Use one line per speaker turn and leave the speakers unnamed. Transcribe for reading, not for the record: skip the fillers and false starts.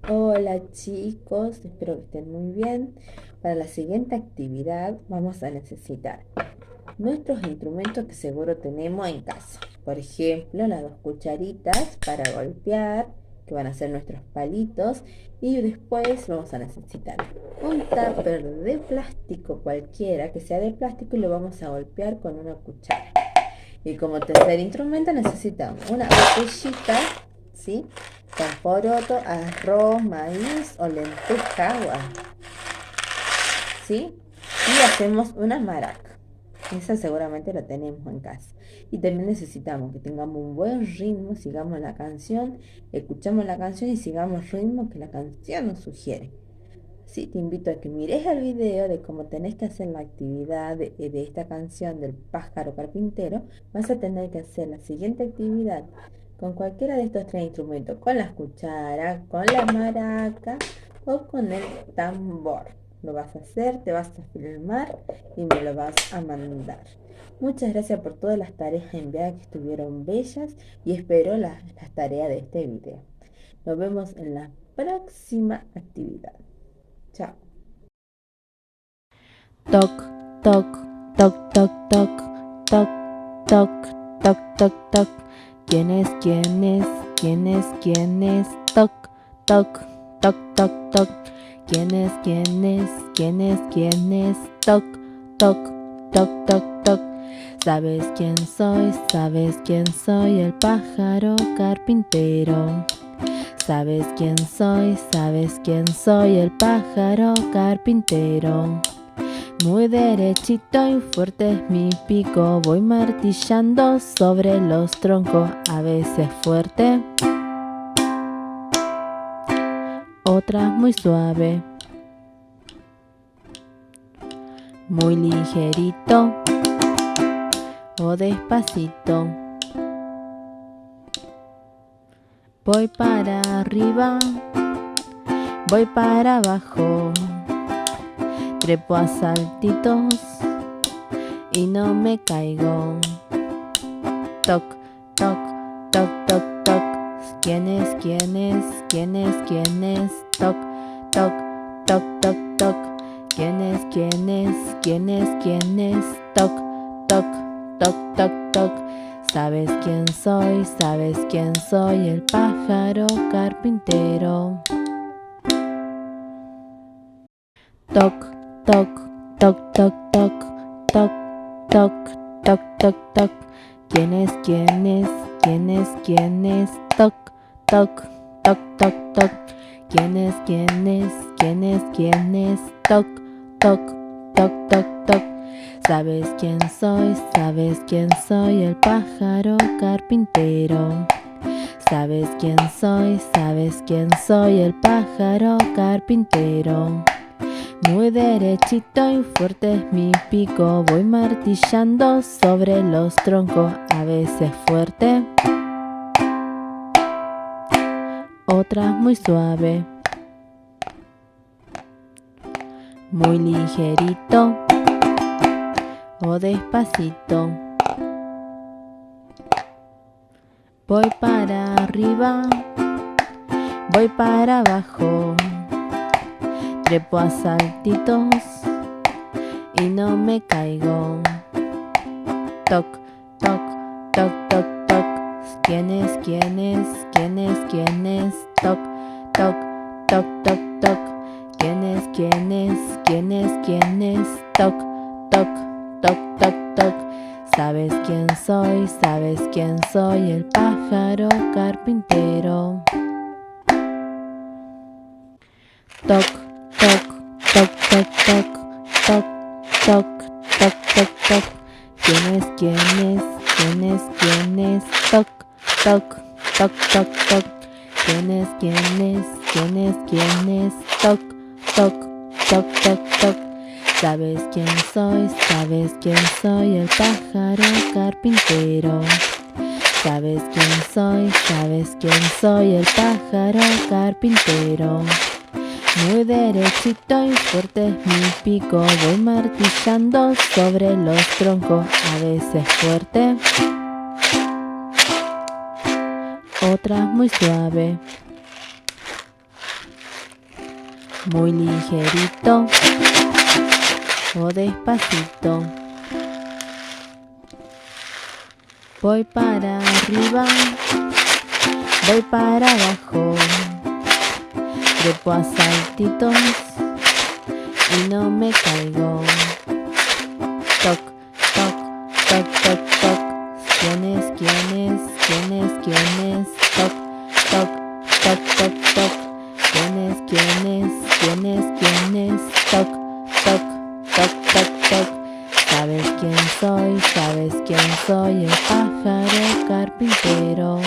Hola chicos, espero que estén muy bien. Para la siguiente actividad vamos a necesitar nuestros instrumentos que seguro tenemos en casa. Por ejemplo, las dos cucharitas para golpear, que van a ser nuestros palitos. Y después vamos a necesitar un tupper de plástico cualquiera, que sea de plástico, y lo vamos a golpear con una cuchara. Y como tercer instrumento necesitamos una botellita, ¿sí? Con poroto, arroz, maíz o lenteja, ¿sí? Y hacemos una maraca. Esa seguramente la tenemos en casa. Y también necesitamos que tengamos un buen ritmo, sigamos la canción, escuchamos la canción y sigamos el ritmo que la canción nos sugiere. Sí, te invito a que mires el video de cómo tenés que hacer la actividad de esta canción del pájaro carpintero. Vas a tener que hacer la siguiente actividad con cualquiera de estos tres instrumentos, con las cucharas, con la maraca o con el tambor. Lo vas a hacer, te vas a filmar y me lo vas a mandar. Muchas gracias por todas las tareas enviadas que estuvieron bellas y espero las tareas de este video. Nos vemos en la próxima actividad. Chao.
Toc, toc, toc, toc, toc, toc, toc, toc, toc, toc. ¿Quién es? ¿Quién es? ¿Quién es? ¿Quién es? Toc, toc, toc, toc, toc. ¿Quién es? ¿Quién es? ¿Quién es? ¿Quién es? Toc, toc, toc, toc, toc. ¿Sabes quién soy? ¿Sabes quién soy? El pájaro carpintero. ¿Sabes quién soy? ¿Sabes quién soy? El pájaro carpintero. Muy derechito y fuerte es mi pico, voy martillando sobre los troncos, a veces fuerte, otras muy suave, muy ligerito o despacito. Voy para arriba, voy para abajo, trepo a saltitos y no me caigo. Toc, toc, toc, toc, toc. ¿Quién es? ¿Quién es? ¿Quién es? ¿Quién es? Toc, toc, toc, toc, toc. ¿Quién es? ¿Quién es? ¿Quién es? ¿Quién es? Toc, toc, toc, toc, toc. ¿Sabes quién soy? ¿Sabes quién soy? El pájaro carpintero. Toc, toc, toc, toc, toc, toc, toc, toc, toc, toc. ¿Quién es? ¿Quién es? ¿Quién es? ¿Quién es? Toc, toc, toc, toc, toc. ¿Quién es? ¿Quién es? ¿Quién es? ¿Quién es? Toc, toc, toc, toc, toc. ¿Sabes quién soy? ¿Sabes quién soy? El pájaro carpintero. ¿Sabes quién soy? ¿Sabes quién soy? El pájaro carpintero. Muy derechito y fuerte es mi pico, voy martillando sobre los troncos, a veces fuerte, otras muy suave, muy ligerito o despacito. Voy para arriba, voy para abajo, trepo a saltitos y no me caigo. Toc, toc, toc, toc, toc. ¿Quién es? ¿Quién es? ¿Quién es? ¿Quién es? Toc, toc, toc, toc, toc. ¿Quién es? ¿Quién es? ¿Quién es? ¿Quién es? Toc, toc, toc, toc, toc. ¿Sabes quién soy? ¿Sabes quién soy? El pájaro carpintero. Toc, toc, toc, toc, toc, toc, toc, toc, toc, toc. ¿Quién es? ¿Quién es? ¿Quién es? ¿Quién es? Toc, toc, toc, toc, toc. ¿Quién es? ¿Quién es? ¿Quién es? ¿Quién es? Toc, toc, toc, toc, toc. ¿Sabes quién soy? ¿Sabes quién soy? El pájaro carpintero. ¿Sabes quién soy? ¿Sabes quién soy? El pájaro carpintero. Muy derechito y fuerte es mi pico, voy martillando sobre los troncos, a veces fuerte, otras muy suave, muy ligerito o despacito. Voy para arriba, voy para abajo, trepo a saltitos y no me caigo. Toc, toc, toc, toc, toc. ¿Quién es? ¿Quién es? ¿Quién es? ¿Quién es? Toc, toc, toc, toc, toc. ¿Quién es? ¿Quién es? ¿Quién es? ¿Quién es? Toc, toc, toc, toc, toc. ¿Sabes quién soy? ¿Sabes quién soy? El pájaro carpintero.